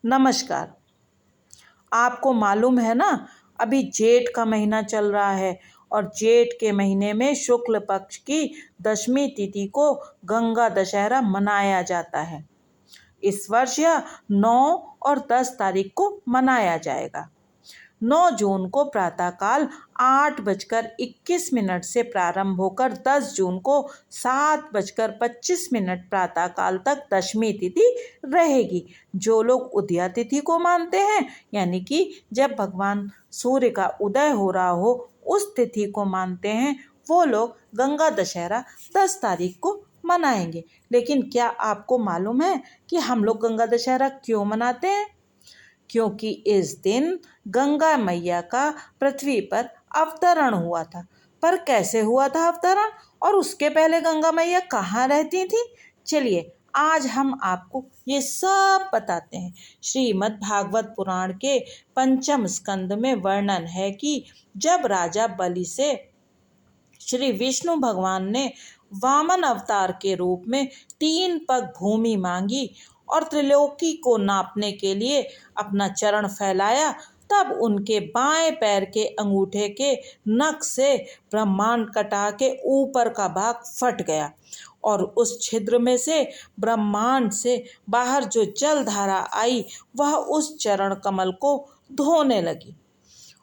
नमस्कार। आपको मालूम है ना, अभी जेठ का महीना चल रहा है और जेठ के महीने में शुक्ल पक्ष की दशमी तिथि को गंगा दशहरा मनाया जाता है। इस वर्ष यह 9 और 10 तारीख को मनाया जाएगा। 9 जून को प्रातःकाल 8:21 से प्रारंभ होकर 10 जून को 7:25 प्रातःकाल तक दशमी तिथि रहेगी। जो लोग उदया तिथि को मानते हैं, यानी कि जब भगवान सूर्य का उदय हो रहा हो, उस तिथि को मानते हैं, वो लोग गंगा दशहरा 10 तारीख को मनाएंगे। लेकिन क्या आपको मालूम है कि हम लोग गंगा दशहरा क्यों मनाते हैं? क्योंकि इस दिन गंगा मैया का पृथ्वी पर अवतरण हुआ था। पर कैसे हुआ था अवतरण, और उसके पहले गंगा मैया कहाँ रहती थी? चलिए आज हम आपको ये सब बताते हैं। श्रीमद् भागवत पुराण के पंचम स्कंद में वर्णन है कि जब राजा बलि से श्री विष्णु भगवान ने वामन अवतार के रूप में 3 पग भूमि मांगी और त्रिलोकी को नापने के लिए अपना चरण फैलाया, तब उनके बाएं पैर के अंगूठे के नख से ब्रह्मांड कटा के ऊपर का भाग फट गया और उस छिद्र में से ब्रह्मांड से बाहर जो जल धारा आई वह उस चरण कमल को धोने लगी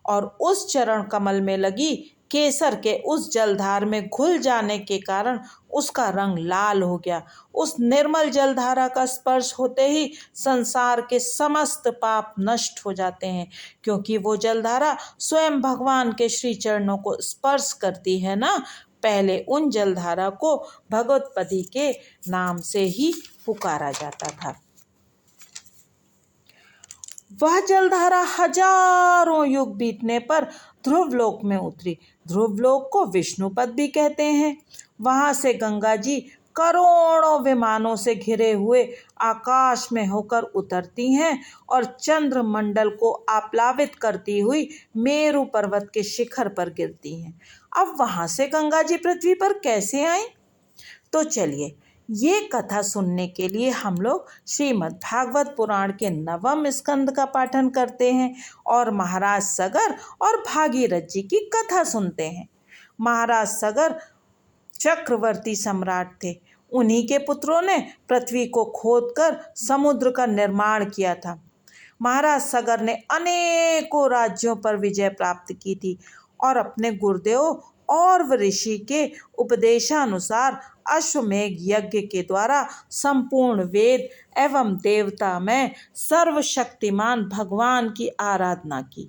और उस चरण कमल में लगी केसर के उस जलधार में घुल जाने के कारण उसका रंग लाल हो गया। उस निर्मल जलधारा का स्पर्श होते ही संसार के समस्त पाप नष्ट हो जाते हैं, क्योंकि वो जलधारा स्वयं भगवान के श्री चरणों को स्पर्श करती है ना। पहले उन जलधारा को भगवतपति के नाम से ही पुकारा जाता था। वह जलधारा हजारों युग बीतने पर ध्रुवलोक में उतरी। ध्रुवलोक को विष्णुपद भी कहते हैं। वहां से गंगा जी करोड़ों विमानों से घिरे हुए आकाश में होकर उतरती हैं और चंद्रमंडल को आप्लावित करती हुई मेरु पर्वत के शिखर पर गिरती हैं। अब वहां से गंगा जी पृथ्वी पर कैसे आई? तो चलिए ये कथा सुनने के लिए हम लोग श्रीमद् भागवत पुराण के 9वें स्कंद का पाठन करते हैं और महाराज सगर और भागीरथ जी की कथा सुनते हैं। महाराज सगर चक्रवर्ती सम्राट थे। उन्हीं के पुत्रों ने पृथ्वी को खोदकर समुद्र का निर्माण किया था। महाराज सगर ने अनेकों राज्यों पर विजय प्राप्त की थी और अपने गुरुदेव और ऋषि के उपदेशानुसार अश्वमेध यज्ञ के द्वारा संपूर्ण वेद एवं देवता में सर्वशक्तिमान भगवान की आराधना की।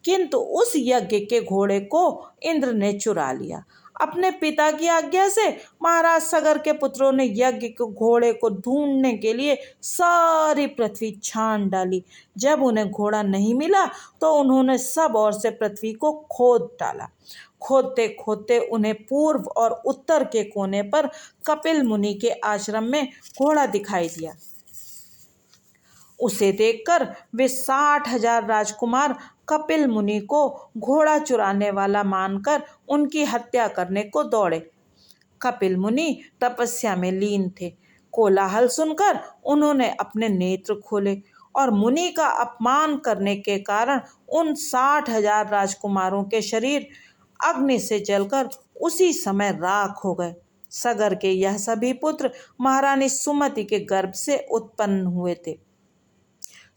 किंतु उस यज्ञ के घोड़े को इंद्र ने चुरा लिया। अपने पिता की आज्ञा से महाराज सगर के पुत्रों ने यज्ञ के घोड़े को ढूंढने के लिए सारी पृथ्वी छान डाली। जब उन्हें घोड़ा नहीं मिला तो उन्होंने सब ओर से पृथ्वी को खोद डाला। खोदते खोदते उन्हें पूर्व और उत्तर के कोने पर कपिल मुनि के आश्रम में घोड़ा दिखाई दिया। उसे देखकर वे 60,000 राजकुमार कपिल मुनि को घोड़ा चुराने वाला मानकर उनकी हत्या करने को दौड़े। कपिल मुनि तपस्या में लीन थे। कोलाहल सुनकर उन्होंने अपने नेत्र खोले और मुनि का अपमान करने के कारण उन 60,000 राजकुमारों के शरीर अग्नि से जलकर उसी समय राख हो गए। सगर के यह सभी पुत्र महारानी सुमति के गर्भ से उत्पन्न हुए थे।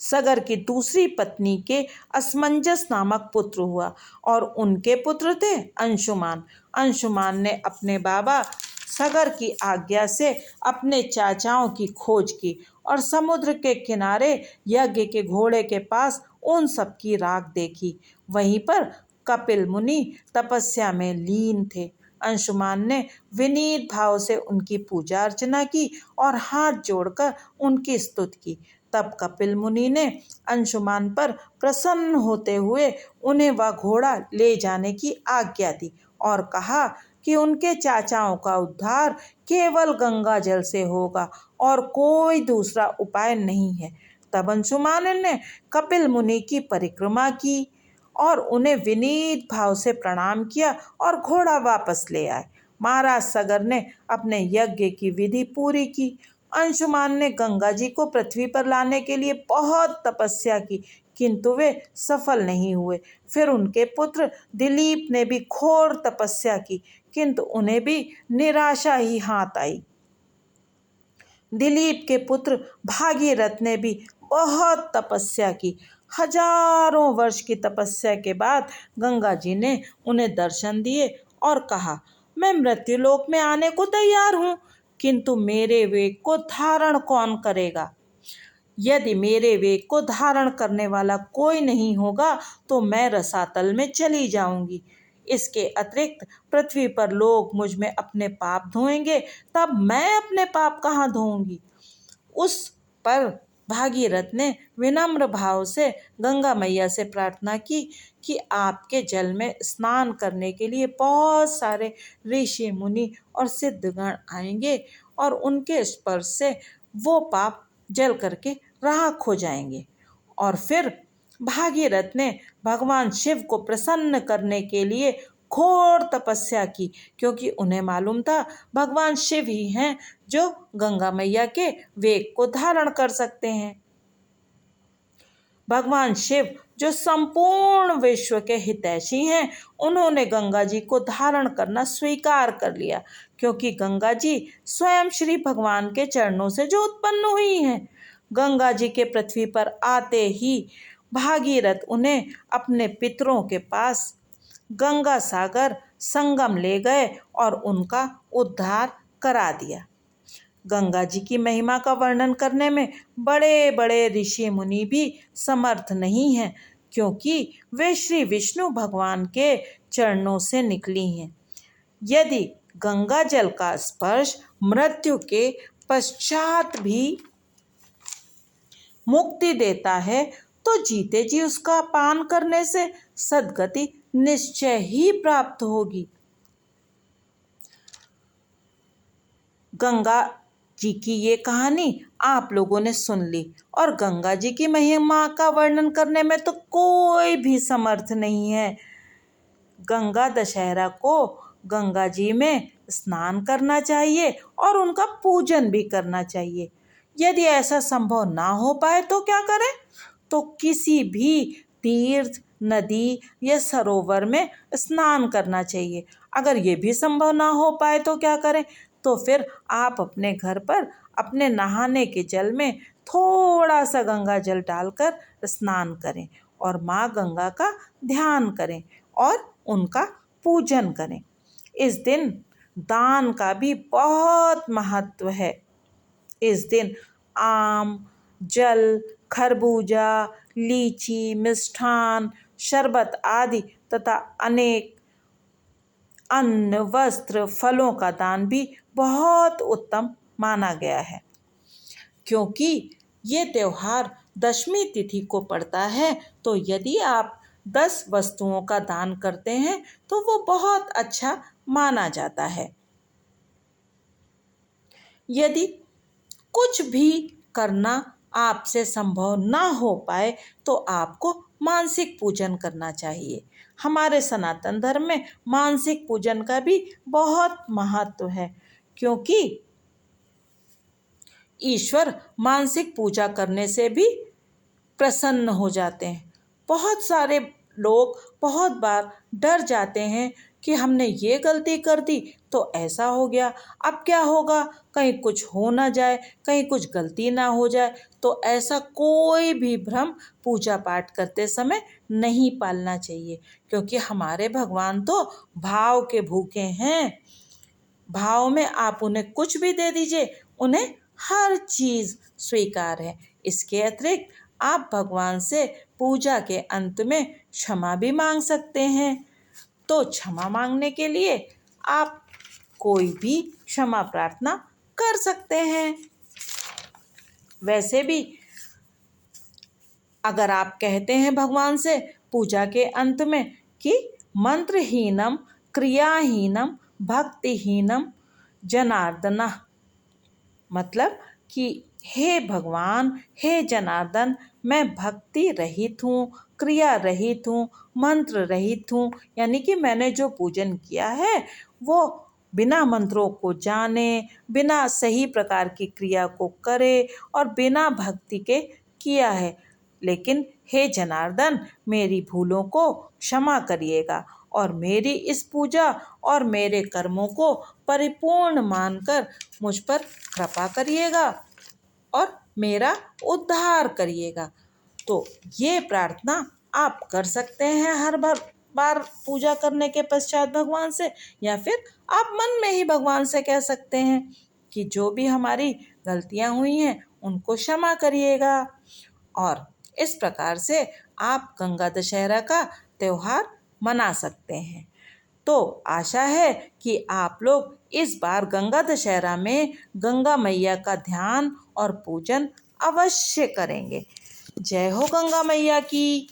सगर की दूसरी पत्नी के असमंजस नामक पुत्र हुआ और उनके पुत्र थे अंशुमान। अंशुमान ने अपने बाबा सगर की आज्ञा से अपने चाचाओं की खोज की और समुद्र के किनारे यज्ञ के घोड़े के पास उन सब की राख देखी। वहीं पर कपिल मुनि तपस्या में लीन थे। अंशुमान ने विनीत भाव से उनकी पूजा अर्चना की और हाथ जोड़कर उनकी स्तुति की। तब कपिल मुनि ने अंशुमान पर प्रसन्न होते हुए उन्हें वह घोड़ा ले जाने की आज्ञा दी और कहा कि उनके चाचाओं का उद्धार केवल गंगा जल से होगा और कोई दूसरा उपाय नहीं है। तब अंशुमान ने कपिल मुनि की परिक्रमा की और उन्हें विनीत भाव से प्रणाम किया और घोड़ा वापस ले आए। महाराज सगर ने अपने यज्ञ की विधि पूरी की। अंशुमान ने गंगा जी को पृथ्वी पर लाने के लिए बहुत तपस्या की, किंतु वे सफल नहीं हुए। फिर उनके पुत्र दिलीप ने भी घोर तपस्या की, किंतु उन्हें भी निराशा ही हाथ आई। दिलीप के पुत्र भागीरथ ने भी बहुत तपस्या की। हजारों वर्ष की तपस्या के बाद गंगा जी ने उन्हें दर्शन दिए और कहा, मैं मृत्युलोक में आने को तैयार हूँ, किंतु मेरे वेग को धारण कौन करेगा? यदि मेरे वेग को धारण करने वाला कोई नहीं होगा तो मैं रसातल में चली जाऊंगी। इसके अतिरिक्त पृथ्वी पर लोग मुझ में अपने पाप धोएंगे, तब मैं अपने पाप कहाँ धोऊंगी? उस पर भागीरथ ने विनम्र भाव से गंगा मैया से प्रार्थना की कि आपके जल में स्नान करने के लिए बहुत सारे ऋषि मुनि और सिद्धगण आएंगे और उनके स्पर्श से वो पाप जल करके राख हो जाएंगे। और फिर भागीरथ ने भगवान शिव को प्रसन्न करने के लिए घोर तपस्या की, क्योंकि उन्हें मालूम था भगवान शिव ही हैं जो गंगा मैया के वेग को धारण कर सकते हैं। भगवान शिव जो संपूर्ण विश्व के हितैषी हैं, उन्होंने गंगा जी को धारण करना स्वीकार कर लिया, क्योंकि गंगा जी स्वयं श्री भगवान के चरणों से जो उत्पन्न हुई हैं। गंगा जी के पृथ्वी पर आते ही भागीरथ उन्हें अपने पितरों के पास गंगा सागर संगम ले गए और उनका उद्धार करा दिया। गंगा जी की महिमा का वर्णन करने में बड़े बड़े ऋषि मुनि भी समर्थ नहीं हैं, क्योंकि वे श्री विष्णु भगवान के चरणों से निकली हैं। यदि गंगा जल का स्पर्श मृत्यु के पश्चात भी मुक्ति देता है, तो जीते जी उसका पान करने से सद्गति निश्चय ही प्राप्त होगी। गंगा जी की ये कहानी आप लोगों ने सुन ली, और गंगा जी की महिमा का वर्णन करने में तो कोई भी समर्थ नहीं है। गंगा दशहरा को गंगा जी में स्नान करना चाहिए और उनका पूजन भी करना चाहिए। यदि ऐसा संभव ना हो पाए तो क्या करें? तो किसी भी तीर्थ, नदी या सरोवर में स्नान करना चाहिए। अगर ये भी संभव ना हो पाए तो क्या करें? तो फिर आप अपने घर पर अपने नहाने के जल में थोड़ा सा गंगा जल डालकर स्नान करें और माँ गंगा का ध्यान करें और उनका पूजन करें। इस दिन दान का भी बहुत महत्व है। इस दिन आम, जल, खरबूजा, लीची, मिष्ठान, शरबत आदि तथा अनेक अन्न, वस्त्र, फलों का दान भी बहुत उत्तम माना गया है। क्योंकि ये त्योहार दशमी तिथि को पड़ता है, तो यदि आप 10 वस्तुओं का दान करते हैं तो वो बहुत अच्छा माना जाता है। यदि कुछ भी करना आपसे संभव ना हो पाए तो आपको मानसिक पूजन करना चाहिए। हमारे सनातन धर्म में मानसिक पूजन का भी बहुत महत्व है, क्योंकि ईश्वर मानसिक पूजा करने से भी प्रसन्न हो जाते हैं। बहुत सारे लोग बहुत बार डर जाते हैं कि हमने ये गलती कर दी तो ऐसा हो गया, अब क्या होगा, कहीं कुछ हो ना जाए, कहीं कुछ गलती ना हो जाए। तो ऐसा कोई भी भ्रम पूजा पाठ करते समय नहीं पालना चाहिए, क्योंकि हमारे भगवान तो भाव के भूखे हैं। भाव में आप उन्हें कुछ भी दे दीजिए, उन्हें हर चीज़ स्वीकार है। इसके अतिरिक्त आप भगवान से पूजा के अंत में क्षमा भी मांग सकते हैं। तो क्षमा मांगने के लिए आप कोई भी क्षमा प्रार्थना कर सकते हैं। वैसे भी अगर आप कहते हैं भगवान से पूजा के अंत में कि मंत्रहीनम क्रियाहीनम भक्तिहीनम जनार्दन, मतलब कि हे भगवान, हे जनार्दन, मैं भक्ति रहित हूँ, क्रिया रहित हूँ, मंत्र रहित हूँ, यानी कि मैंने जो पूजन किया है वो बिना मंत्रों को जाने, बिना सही प्रकार की क्रिया को करे और बिना भक्ति के किया है। लेकिन हे जनार्दन, मेरी भूलों को क्षमा करिएगा और मेरी इस पूजा और मेरे कर्मों को परिपूर्ण मानकर मुझ पर कृपा करिएगा और मेरा उद्धार करिएगा। तो ये प्रार्थना आप कर सकते हैं हर बार पूजा करने के पश्चात भगवान से, या फिर आप मन में ही भगवान से कह सकते हैं कि जो भी हमारी गलतियां हुई हैं उनको क्षमा करिएगा। और इस प्रकार से आप गंगा दशहरा का त्योहार मना सकते हैं। तो आशा है कि आप लोग इस बार गंगा दशहरा में गंगा मैया का ध्यान और पूजन अवश्य करेंगे। जय हो गंगा मैया की।